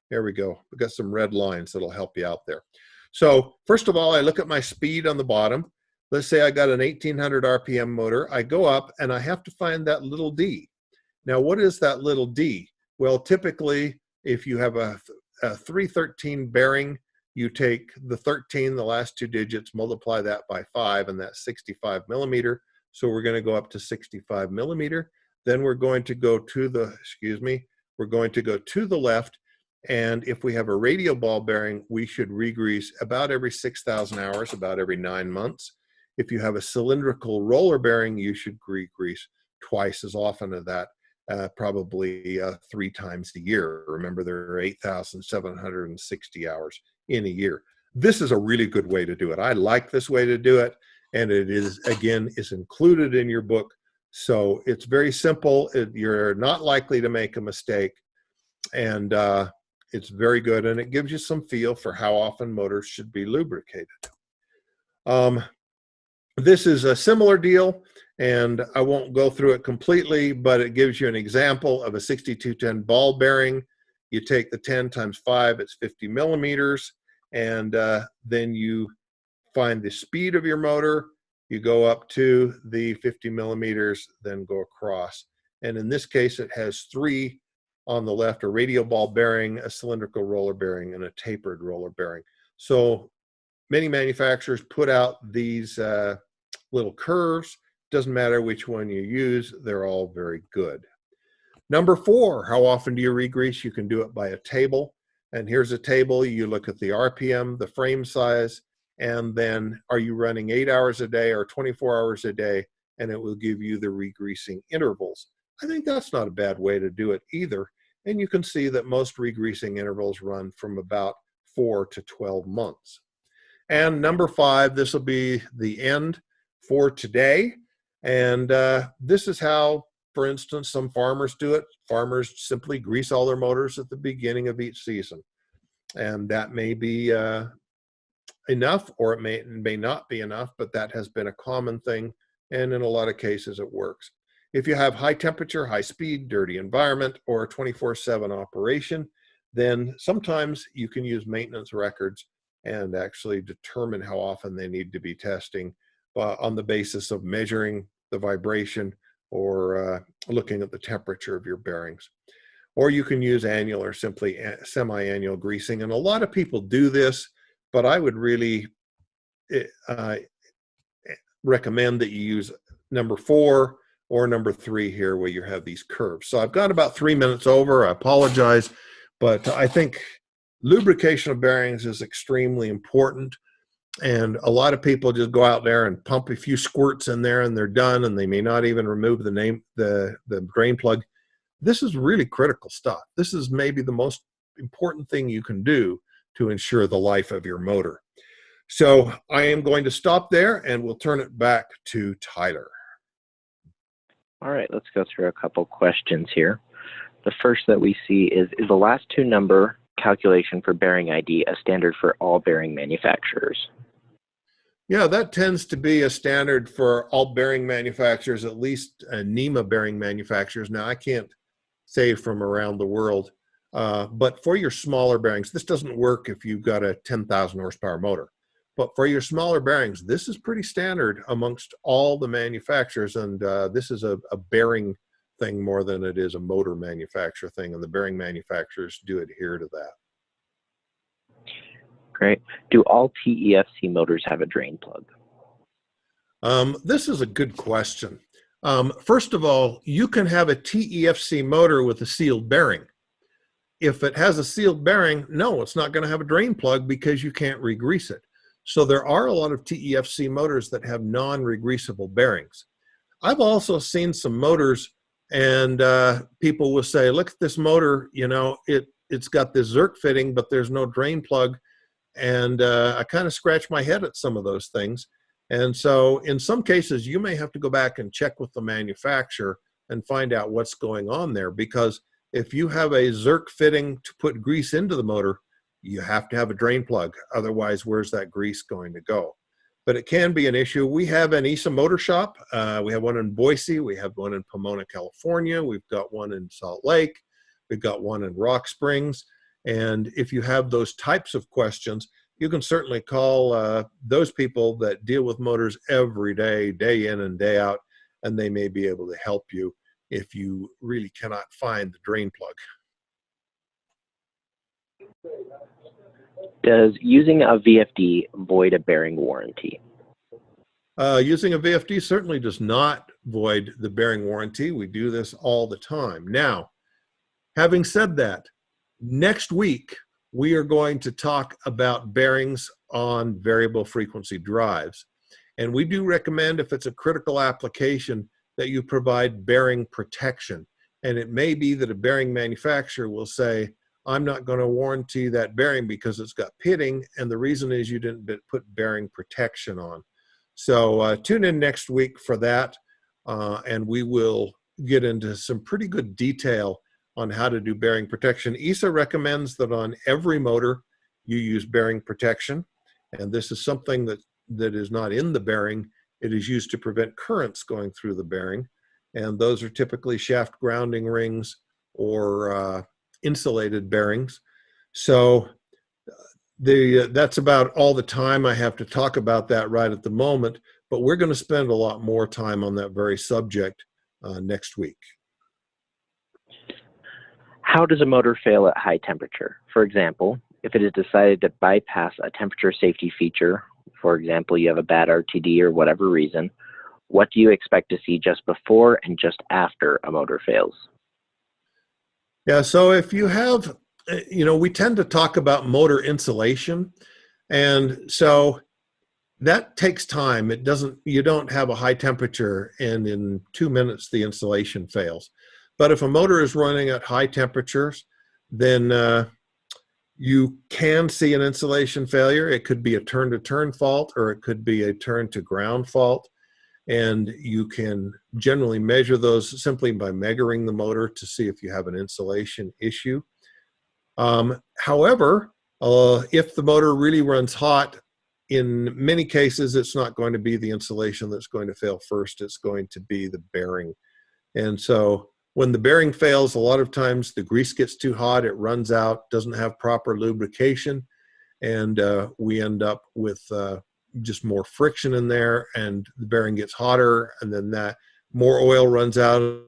There we go. We've got some red lines that'll help you out there. So first of all, I look at my speed on the bottom. Let's say I got an 1800 RPM motor. I go up and I have to find that little d. Now, what is that little d? Well, typically, if you have a 313 bearing, you take the 13, the last 2 digits, multiply that by 5, and that's 65 millimeter. So we're going to go up to 65 millimeter. Then we're going to go to the, we're going to go to the left. And if we have a radial ball bearing, we should re-grease about every 6,000 hours, about every 9 months. If you have a cylindrical roller bearing, you should re-grease twice as often as that, probably 3 times a year. Remember, there are 8,760 hours in a year. This is a really good way to do it. I like this way to do it. And it is, again, is included in your book. So it's very simple. You're not likely to make a mistake. And it's very good, and it gives you some feel for how often motors should be lubricated. This is a similar deal, and I won't go through it completely, but it gives you an example of a 6210 ball bearing. You take the 10 times 5, it's 50 millimeters, and then you find the speed of your motor. You go up to the 50 millimeters, then go across. And in this case, it has 3 on the left, a radial ball bearing, a cylindrical roller bearing, and a tapered roller bearing. So many manufacturers put out these little curves. Doesn't matter which one you use, they're all very good. Number 4, how often do you re-grease? You can do it by a table. And here's a table. You look at the RPM, the frame size, and then are you running 8 hours a day or 24 hours a day? And it will give you the re-greasing intervals. I think that's not a bad way to do it either. And you can see that most re-greasing intervals run from about 4 to 12 months. And number 5, this will be the end for today. And this is how, for instance, some farmers do it. Farmers simply grease all their motors at the beginning of each season. And that may be enough, or it may not be enough, but that has been a common thing, and in a lot of cases it works. If you have high temperature, high speed, dirty environment, or a 24/7 operation, then sometimes you can use maintenance records and actually determine how often they need to be testing on the basis of measuring the vibration or looking at the temperature of your bearings. Or you can use annual or simply semi-annual greasing. And a lot of people do this, but I would really recommend that you use number 4 or number 3 here, where you have these curves. So I've got about 3 minutes over. I apologize, but I think lubrication of bearings is extremely important. And a lot of people just go out there and pump a few squirts in there and they're done, and they may not even remove the drain plug. This is really critical stuff. This is maybe the most important thing you can do to ensure the life of your motor. So I am going to stop there, and we'll turn it back to Tyler. All right, let's go through a couple questions here. The first that we see is the last 2 number calculation for bearing ID a standard for all bearing manufacturers? Yeah, that tends to be a standard for all bearing manufacturers, at least NEMA bearing manufacturers. Now, I can't say from around the world, but for your smaller bearings, this doesn't work if you've got a 10,000 horsepower motor. But for your smaller bearings, this is pretty standard amongst all the manufacturers, and this is a bearing thing more than it is a motor manufacturer thing, and the bearing manufacturers do adhere to that. Great. Do all TEFC motors have a drain plug? This is a good question. First of all, you can have a TEFC motor with a sealed bearing. If it has a sealed bearing, no, it's not going to have a drain plug because you can't re-grease it. So there are a lot of TEFC motors that have non-regreasable bearings. I've also seen some motors, and people will say, look at this motor, you know, it's got this Zerk fitting, but there's no drain plug. And I kind of scratch my head at some of those things. And so in some cases, you may have to go back and check with the manufacturer and find out what's going on there. Because if you have a Zerk fitting to put grease into the motor, you have to have a drain plug. Otherwise, where's that grease going to go? But it can be an issue. We have an ISA motor shop. We have one in Boise. We have one in Pomona, California. We've got one in Salt Lake. We've got one in Rock Springs. And if you have those types of questions, you can certainly call those people that deal with motors every day, day in and day out, and they may be able to help you if you really cannot find the drain plug. Does using a VFD void a bearing warranty? Using a VFD certainly does not void the bearing warranty. We do this all the time. Now, having said that, next week, we are going to talk about bearings on variable frequency drives. And we do recommend, if it's a critical application, that you provide bearing protection. And it may be that a bearing manufacturer will say, I'm not going to warranty that bearing because it's got pitting, and the reason is you didn't put bearing protection on. So tune in next week for that, and we will get into some pretty good detail on how to do bearing protection. ISA recommends that on every motor you use bearing protection, and this is something that is not in the bearing. It is used to prevent currents going through the bearing, and those are typically shaft grounding rings or insulated bearings. So that's about all the time I have to talk about that right at the moment, but we're going to spend a lot more time on that very subject next week. How does a motor fail at high temperature? For example, if it is decided to bypass a temperature safety feature, for example, you have a bad RTD or whatever reason, what do you expect to see just before and just after a motor fails? Yeah, so if you have, we tend to talk about motor insulation, and so that takes time. You don't have a high temperature and in 2 minutes the insulation fails. But if a motor is running at high temperatures, then you can see an insulation failure. It could be a turn-to-turn fault, or it could be a turn-to-ground fault. And you can generally measure those simply by measuring the motor to see if you have an insulation issue. However, if the motor really runs hot in many cases, it's not going to be the insulation that's going to fail first. It's going to be the bearing. And so when the bearing fails, a lot of times the grease gets too hot, it runs out, doesn't have proper lubrication, and we end up with just more friction in there, and the bearing gets hotter, and then that more oil runs out,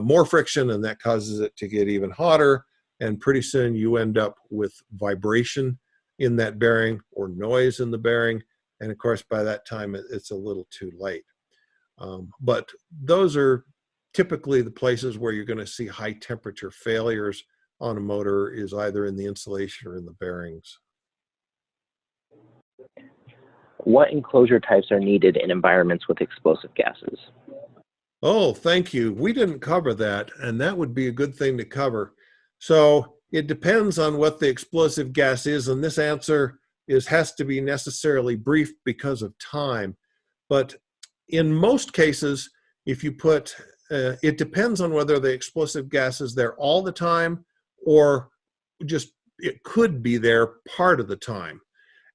more friction, and that causes it to get even hotter, and pretty soon you end up with vibration in that bearing or noise in the bearing, and of course by that time it's a little too late. But those are typically the places where you're going to see high temperature failures on a motor, is either in the insulation or in the bearings. What enclosure types are needed in environments with explosive gases? Oh, thank you. We didn't cover that, and that would be a good thing to cover. So it depends on what the explosive gas is, and this answer has to be necessarily brief because of time. But in most cases, if you put, it depends on whether the explosive gas is there all the time, or just it could be there part of the time.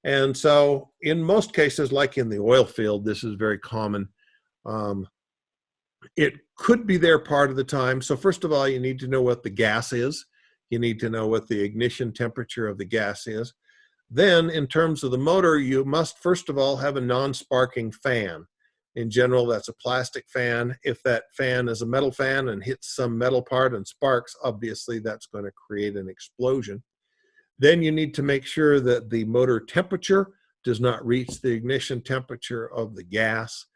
And so in most cases, like in the oil field, this is very common. It could be there part of the time. So first of all, you need to know what the gas is. You need to know what the ignition temperature of the gas is. Then in terms of the motor, you must first of all have a non-sparking fan. In general, that's a plastic fan. If that fan is a metal fan and hits some metal part and sparks, obviously that's going to create an explosion. Then you need to make sure that the motor temperature does not reach the ignition temperature of the gas.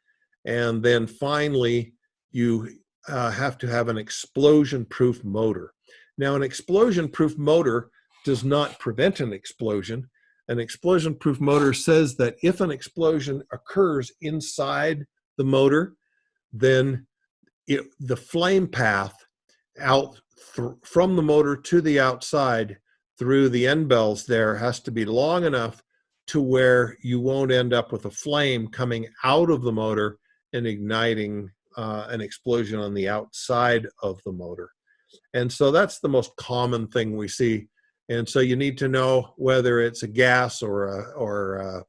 And then finally, you have to have an explosion-proof motor. Now, an explosion-proof motor does not prevent an explosion. An explosion-proof motor says that if an explosion occurs inside the motor, then the flame path out from the motor to the outside through the end bells there has to be long enough to where you won't end up with a flame coming out of the motor and igniting an explosion on the outside of the motor. And so that's the most common thing we see. And so you need to know whether it's a gas or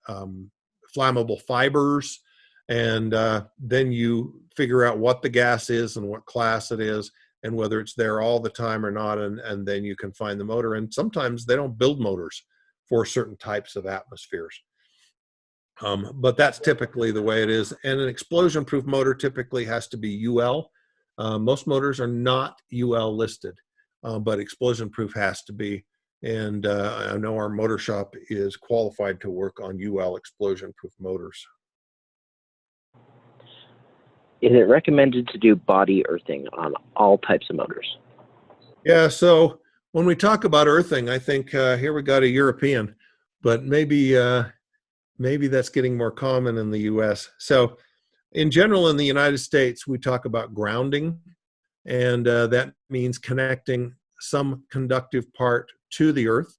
flammable fibers, and then you figure out what the gas is and what class it is, and whether it's there all the time or not, and then you can find the motor. And sometimes they don't build motors for certain types of atmospheres. But that's typically the way it is. And an explosion-proof motor typically has to be UL. Most motors are not UL listed, but explosion-proof has to be. And I know our motor shop is qualified to work on UL explosion-proof motors. Is it recommended to do body earthing on all types of motors? Yeah, so when we talk about earthing, I think here we got a European, but maybe that's getting more common in the US. So in general, in the United States, we talk about grounding, and that means connecting some conductive part to the earth.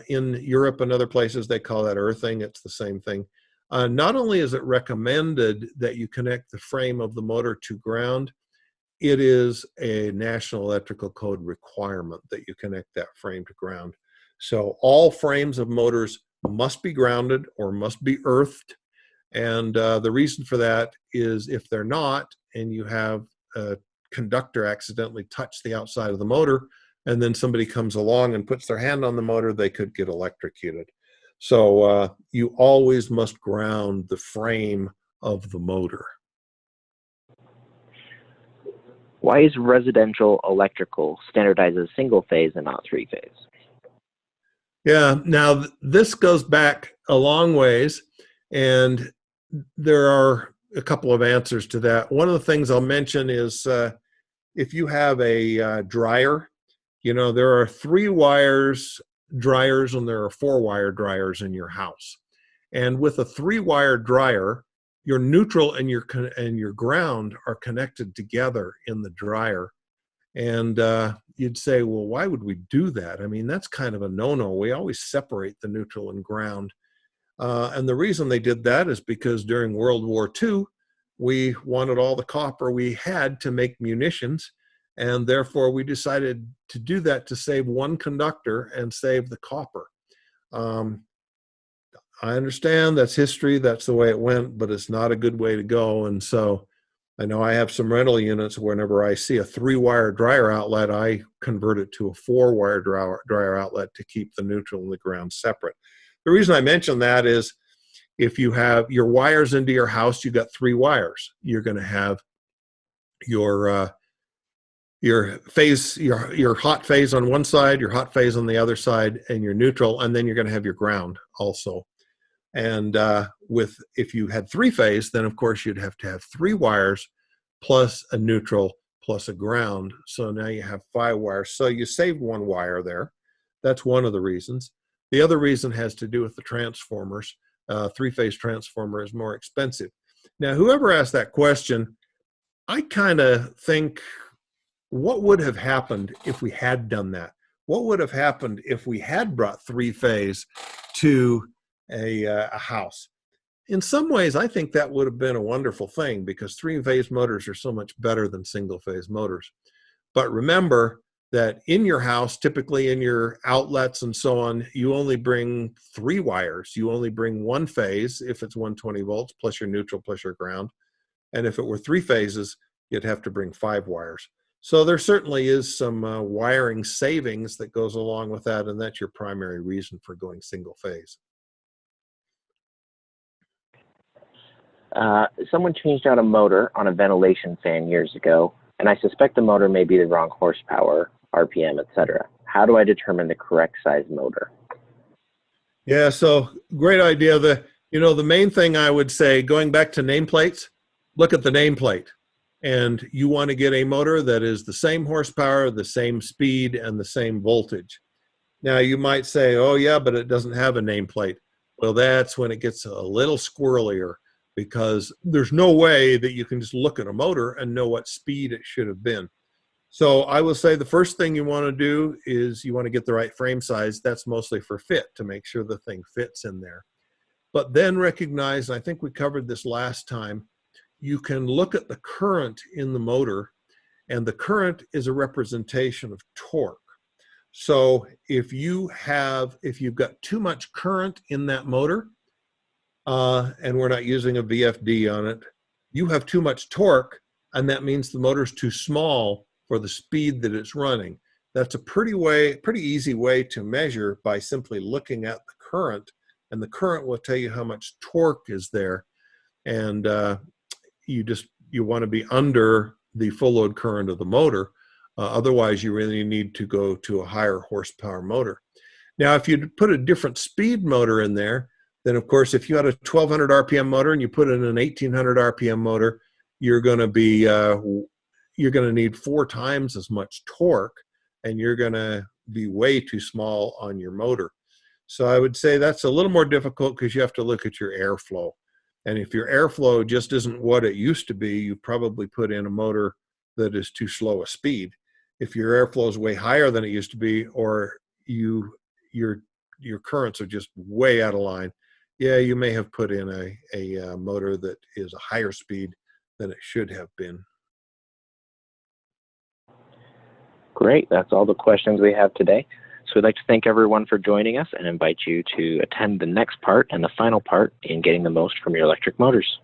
In Europe and other places, they call that earthing. It's the same thing. Not only is it recommended that you connect the frame of the motor to ground, it is a National Electrical Code requirement that you connect that frame to ground. So all frames of motors must be grounded or must be earthed. And the reason for that is if they're not, and you have a conductor accidentally touch the outside of the motor, and then somebody comes along and puts their hand on the motor, they could get electrocuted. So you always must ground the frame of the motor. Why is residential electrical standardized as single phase and not three phase? Yeah, now this goes back a long ways, and there are a couple of answers to that. One of the things I'll mention is if you have a dryer, you know, there are 3-wires dryers and there are 4-wire dryers in your house. And with a 3-wire dryer, your neutral and your ground are connected together in the dryer. And you'd say, well, why would we do that? I mean, that's kind of a no-no. We always separate the neutral and ground. And the reason they did that is because during World War II, we wanted all the copper we had to make munitions. And therefore, we decided to do that to save one conductor and save the copper. I understand that's history, that's the way it went, but it's not a good way to go. And so I know I have some rental units. Whenever I see a 3-wire dryer outlet, I convert it to a 4-wire dryer outlet to keep the neutral and the ground separate. The reason I mention that is if you have your wires into your house, you got 3 wires. You're going to have your phase, your hot phase on one side, your hot phase on the other side, and your neutral, and then you're going to have your ground also. And if you had 3-phase, then of course you'd have to have 3 wires plus a neutral plus a ground. So now you have 5 wires. So you saved 1 wire there. That's one of the reasons. The other reason has to do with the transformers. 3-phase transformer is more expensive. Now, whoever asked that question, I kind of think, what would have happened if we had done that? What would have happened if we had brought 3-phase to a house? In some ways, I think that would have been a wonderful thing because 3-phase motors are so much better than single-phase motors. But remember that in your house, typically in your outlets and so on, you only bring 3 wires. You only bring 1 phase if it's 120 volts plus your neutral plus your ground. And if it were 3 phases, you'd have to bring 5 wires. So there certainly is some wiring savings that goes along with that, and that's your primary reason for going single phase. Someone changed out a motor on a ventilation fan years ago, and I suspect the motor may be the wrong horsepower, RPM, etc. How do I determine the correct size motor? Yeah, so great idea. The main thing I would say, going back to nameplates, look at the nameplate. And you want to get a motor that is the same horsepower, the same speed, and the same voltage. Now you might say, oh yeah, but it doesn't have a nameplate. Well, that's when it gets a little squirrelier, because there's no way that you can just look at a motor and know what speed it should have been. So I will say the first thing you want to do is you want to get the right frame size. That's mostly for fit, to make sure the thing fits in there. But then recognize, and I think we covered this last time, you can look at the current in the motor, and the current is a representation of torque. So if you've got too much current in that motor, and we're not using a VFD on it, you have too much torque, and that means the motor's too small for the speed that it's running. That's a pretty easy way to measure by simply looking at the current, and the current will tell you how much torque is there. And you want to be under the full load current of the motor. Otherwise, you really need to go to a higher horsepower motor. Now, if you put a different speed motor in there, then of course, if you had a 1200 RPM motor and you put in an 1800 RPM motor, you're going to need 4 times as much torque, and you're going to be way too small on your motor. So I would say that's a little more difficult because you have to look at your airflow. And if your airflow just isn't what it used to be, you probably put in a motor that is too slow a speed. If your airflow is way higher than it used to be, or your currents are just way out of line, yeah, you may have put in a motor that is a higher speed than it should have been. Great. That's all the questions we have today. So we'd like to thank everyone for joining us and invite you to attend the next part and the final part in getting the most from your electric motors.